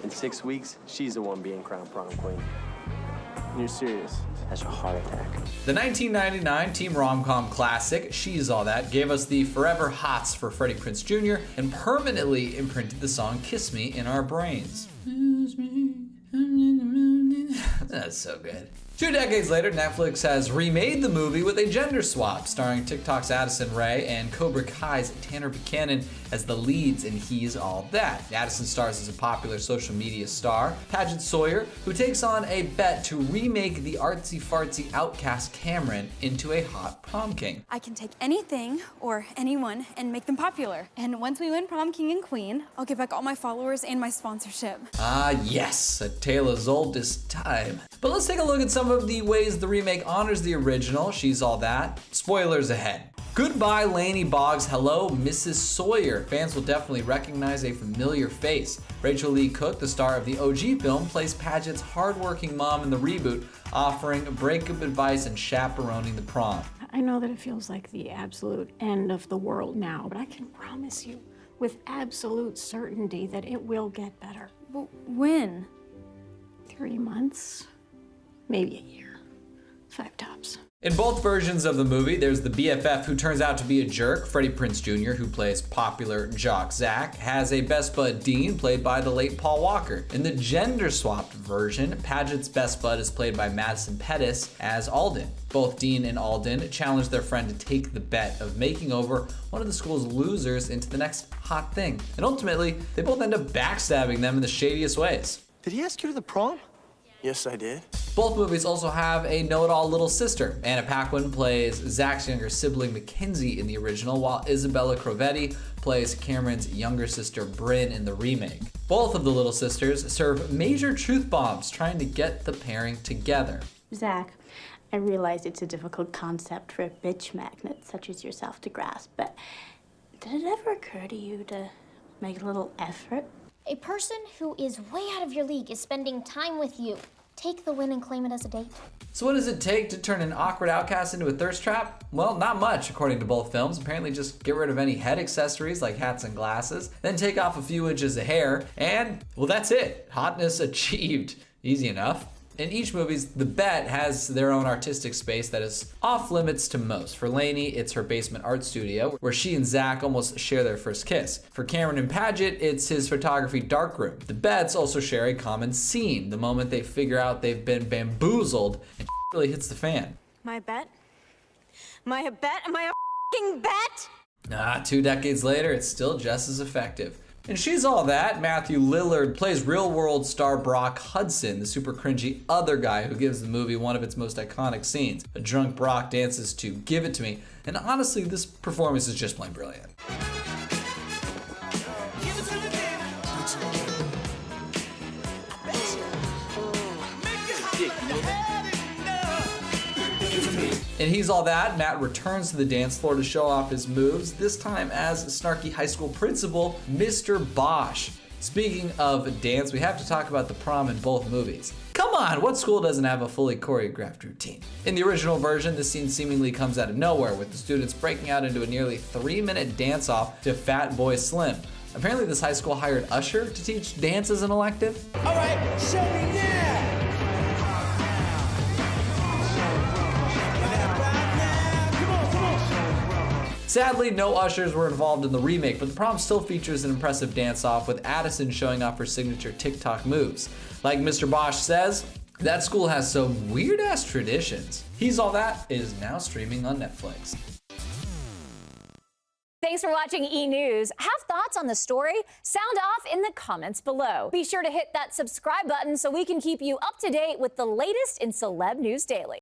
In 6 weeks, she's the one being crowned prom queen. You're serious? That's a heart attack. The 1999 teen rom-com classic, She's All That, gave us the forever hots for Freddie Prinze Jr. and permanently imprinted the song Kiss Me in our brains. That's so good. 2 decades later, Netflix has remade the movie with a gender swap, starring TikTok's Addison Rae and Cobra Kai's Tanner Buchanan as the leads in He's All That. Addison stars as a popular social media star, Paget Sawyer, who takes on a bet to remake the artsy-fartsy outcast Cameron into a hot prom king. I can take anything or anyone and make them popular. And once we win prom king and queen, I'll give back all my followers and my sponsorship. Ah, yes, a tale as old as time. But let's take a look at some of the ways the remake honors the original, She's All That. Spoilers ahead. Goodbye, Lainey Boggs. Hello, Mrs. Sawyer. Fans will definitely recognize a familiar face. Rachel Lee Cook, the star of the OG film, plays Paget's hardworking mom in the reboot, offering breakup advice and chaperoning the prom. I know that it feels like the absolute end of the world now, but I can promise you with absolute certainty that it will get better. But when? 3 months, maybe a year, 5 tops. In both versions of the movie, there's the BFF who turns out to be a jerk. Freddie Prinze Jr., who plays popular jock Zach, has a best bud Dean, played by the late Paul Walker. In the gender-swapped version, Paget's best bud is played by Madison Pettis as Alden. Both Dean and Alden challenge their friend to take the bet of making over one of the school's losers into the next hot thing. And ultimately, they both end up backstabbing them in the shadiest ways. Did he ask you to the prom? Yes, I did. Both movies also have a know-it-all little sister. Anna Paquin plays Zach's younger sibling Mackenzie in the original, while Isabella Crovetti plays Cameron's younger sister Bryn in the remake. Both of the little sisters serve major truth bombs trying to get the pairing together. Zach, I realize it's a difficult concept for a bitch magnet such as yourself to grasp, but did it ever occur to you to make a little effort? A person who is way out of your league is spending time with you. Take the win and claim it as a date. So what does it take to turn an awkward outcast into a thirst trap? Well, not much, according to both films. Apparently just get rid of any head accessories like hats and glasses, then take off a few inches of hair, and, well, that's it. Hotness achieved. Easy enough. In each movie, the bet has their own artistic space that is off limits to most. For Lainey, it's her basement art studio, where she and Zach almost share their first kiss. For Cameron and Paget, it's his photography darkroom. The bets also share a common scene, the moment they figure out they've been bamboozled and really hits the fan. My bet? My bet? Am I a f***ing bet? 2 decades later, it's still just as effective. And She's All That, Matthew Lillard plays real-world star Brock Hudson, the super cringy other guy who gives the movie one of its most iconic scenes. A drunk Brock dances to Give It To Me, and honestly, this performance is just plain brilliant. In He's All That, Matt returns to the dance floor to show off his moves, this time as snarky high school principal, Mr. Bosch. Speaking of dance, we have to talk about the prom in both movies. Come on, what school doesn't have a fully choreographed routine? In the original version, the scene seemingly comes out of nowhere, with the students breaking out into a nearly 3-minute dance-off to Fat Boy Slim. Apparently this high school hired Usher to teach dance as an elective. All right, show me now. Sadly, no ushers were involved in the remake, but the prom still features an impressive dance-off with Addison showing off her signature TikTok moves. Like Mr. Bosch says, that school has some weird-ass traditions. He's All That is now streaming on Netflix. Thanks for watching E! News. Have thoughts on the story? Sound off in the comments below. Be sure to hit that subscribe button so we can keep you up to date with the latest in celeb news daily.